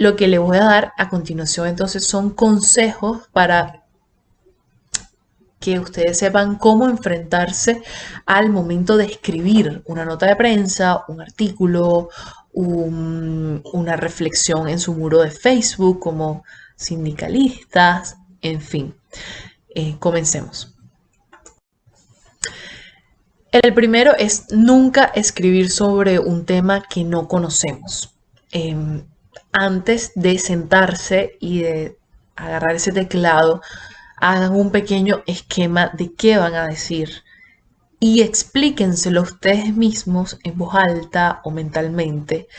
Lo que le voy a dar a continuación entonces son consejos para que ustedes sepan cómo enfrentarse al momento de escribir una nota de prensa, un artículo, una reflexión en su muro de Facebook como sindicalistas, en fin. Comencemos. El primero es nunca escribir sobre un tema que no conocemos. Antes de sentarse y de agarrar ese teclado, hagan un pequeño esquema de qué van a decir y explíquenselo ustedes mismos en voz alta o mentalmente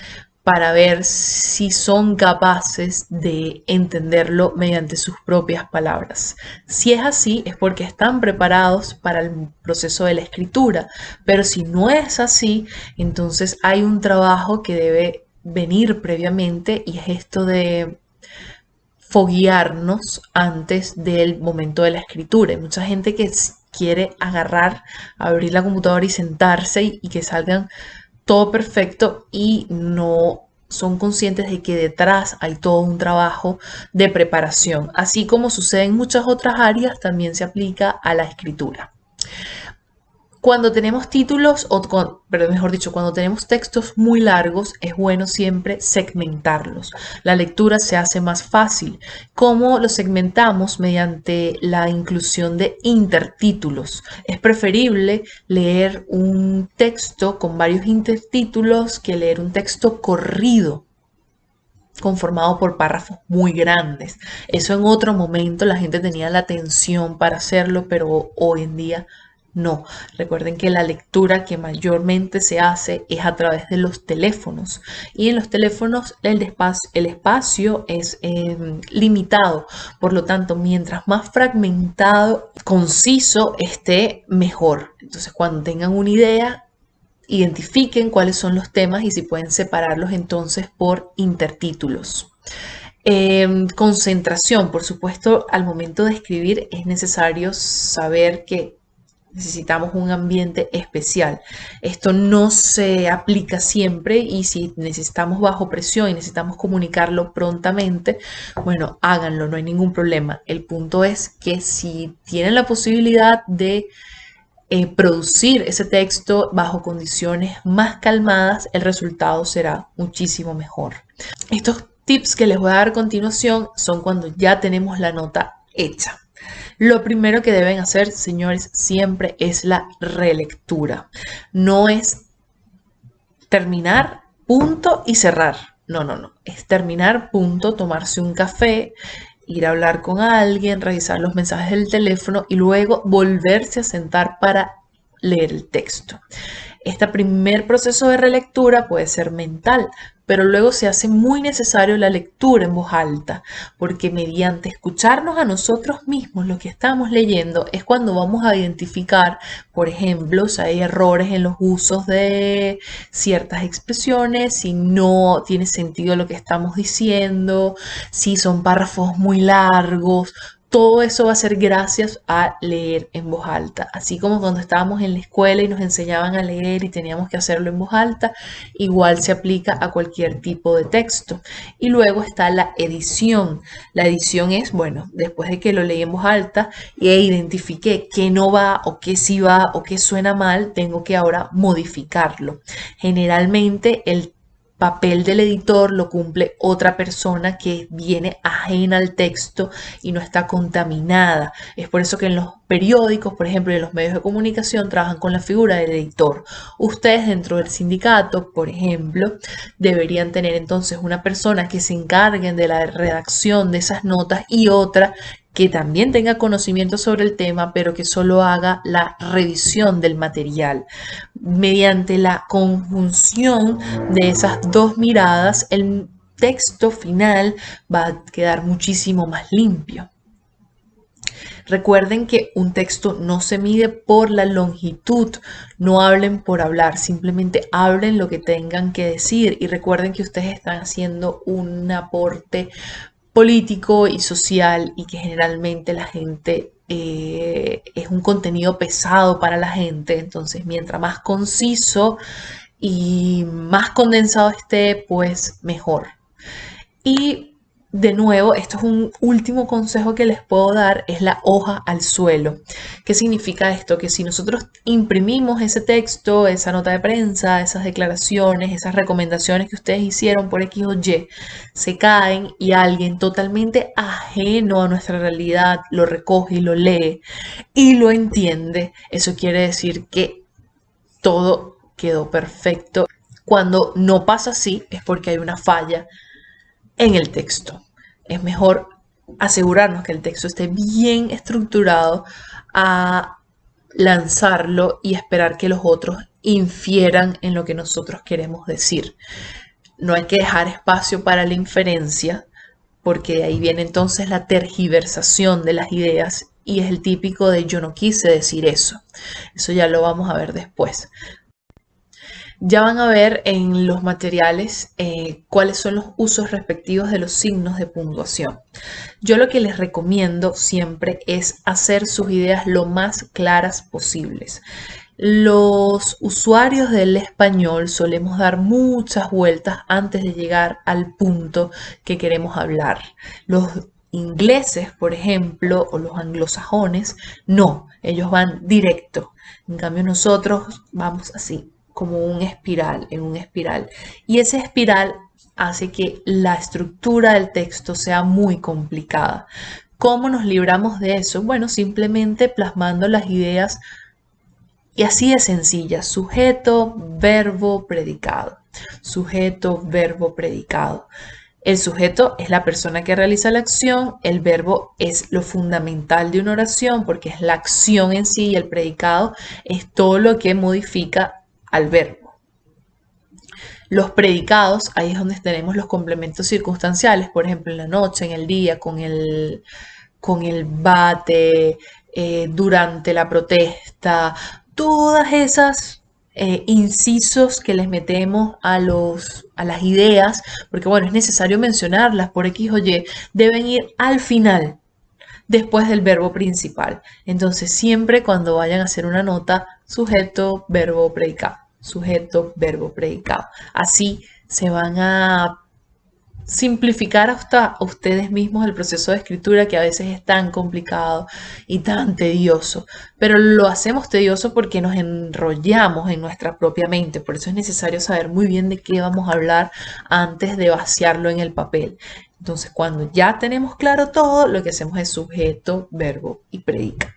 para ver si son capaces de entenderlo mediante sus propias palabras. Si es así, es porque están preparados para el proceso de la escritura, pero si no es así, entonces hay un trabajo que debe venir previamente y es esto de foguearnos antes del momento de la escritura. Hay mucha gente que quiere agarrar, abrir la computadora y sentarse y que salgan todo perfecto y no son conscientes de que detrás hay todo un trabajo de preparación. Así como sucede en muchas otras áreas, también se aplica a la escritura. Cuando tenemos títulos, pero mejor dicho, cuando tenemos textos muy largos, es bueno siempre segmentarlos. La lectura se hace más fácil. ¿Cómo lo segmentamos? Mediante la inclusión de intertítulos. Es preferible leer un texto con varios intertítulos que leer un texto corrido conformado por párrafos muy grandes. Eso en otro momento la gente tenía la atención para hacerlo, pero hoy en día no. Recuerden que la lectura que mayormente se hace es a través de los teléfonos y en los teléfonos el espacio es limitado. Por lo tanto, mientras más fragmentado, conciso esté, mejor. Entonces, cuando tengan una idea, identifiquen cuáles son los temas y si pueden separarlos entonces por intertítulos. Concentración, por supuesto, al momento de escribir es necesario saber que necesitamos un ambiente especial. Esto no se aplica siempre y si necesitamos bajo presión y necesitamos comunicarlo prontamente, bueno, háganlo, no hay ningún problema. El punto es que si tienen la posibilidad de producir ese texto bajo condiciones más calmadas, el resultado será muchísimo mejor. Estos tips que les voy a dar a continuación son cuando ya tenemos la nota hecha. Lo primero que deben hacer, señores, siempre es la relectura. No es terminar, punto y cerrar. No, no, no. Es terminar, punto, tomarse un café, ir a hablar con alguien, revisar los mensajes del teléfono y luego volverse a sentar para leer el texto. Este primer proceso de relectura puede ser mental, pero luego se hace muy necesario la lectura en voz alta, porque mediante escucharnos a nosotros mismos lo que estamos leyendo es cuando vamos a identificar, por ejemplo, si hay errores en los usos de ciertas expresiones, si no tiene sentido lo que estamos diciendo, si son párrafos muy largos. Todo eso va a ser gracias a leer en voz alta. Así como cuando estábamos en la escuela y nos enseñaban a leer y teníamos que hacerlo en voz alta, igual se aplica a cualquier tipo de texto. Y luego está la edición. La edición es, bueno, después de que lo leí en voz alta e identifiqué qué no va o qué sí va o qué suena mal, tengo que ahora modificarlo. Generalmente el papel del editor lo cumple otra persona que viene ajena al texto y no está contaminada. Es por eso que en los periódicos, por ejemplo, y en los medios de comunicación trabajan con la figura del editor. Ustedes dentro del sindicato, por ejemplo, deberían tener entonces una persona que se encargue de la redacción de esas notas y otra que también tenga conocimiento sobre el tema, pero que solo haga la revisión del material. Mediante la conjunción de esas dos miradas, el texto final va a quedar muchísimo más limpio. Recuerden que un texto no se mide por la longitud, no hablen por hablar, simplemente hablen lo que tengan que decir y recuerden que ustedes están haciendo un aporte político y social y que generalmente la gente es un contenido pesado para la gente, entonces mientras más conciso y más condensado esté, pues mejor. Y de nuevo, esto es un último consejo que les puedo dar, es la hoja al suelo. ¿Qué significa esto? Que si nosotros imprimimos ese texto, esa nota de prensa, esas declaraciones, esas recomendaciones que ustedes hicieron por X o Y, se caen y alguien totalmente ajeno a nuestra realidad lo recoge y lo lee y lo entiende, eso quiere decir que todo quedó perfecto. Cuando no pasa así es porque hay una falla en el texto. Es mejor asegurarnos que el texto esté bien estructurado a lanzarlo y esperar que los otros infieran en lo que nosotros queremos decir. No hay que dejar espacio para la inferencia, porque de ahí viene entonces la tergiversación de las ideas y es el típico de yo no quise decir eso. Eso ya lo vamos a ver después. Ya van a ver en los materiales cuáles son los usos respectivos de los signos de puntuación. Yo lo que les recomiendo siempre es hacer sus ideas lo más claras posibles. Los usuarios del español solemos dar muchas vueltas antes de llegar al punto que queremos hablar. Los ingleses, por ejemplo, o los anglosajones, no, ellos van directo. En cambio, nosotros vamos así, como un espiral, en un espiral. Y ese espiral hace que la estructura del texto sea muy complicada. ¿Cómo nos libramos de eso? Bueno, simplemente plasmando las ideas y así de sencilla, sujeto, verbo, predicado. Sujeto, verbo, predicado. El sujeto es la persona que realiza la acción, el verbo es lo fundamental de una oración porque es la acción en sí y el predicado es todo lo que modifica al verbo. Los predicados, ahí es donde tenemos los complementos circunstanciales, por ejemplo, en la noche, en el día, con el bate, durante la protesta, todas esas incisos que les metemos a las ideas, porque bueno, es necesario mencionarlas por X o Y, deben ir al final, después del verbo principal. Entonces, siempre cuando vayan a hacer una nota, sujeto, verbo, predicado. Sujeto, verbo, predicado. Así se van a simplificar hasta ustedes mismos el proceso de escritura que a veces es tan complicado y tan tedioso, pero lo hacemos tedioso porque nos enrollamos en nuestra propia mente, por eso es necesario saber muy bien de qué vamos a hablar antes de vaciarlo en el papel. Entonces, cuando ya tenemos claro todo, lo que hacemos es sujeto, verbo y predica.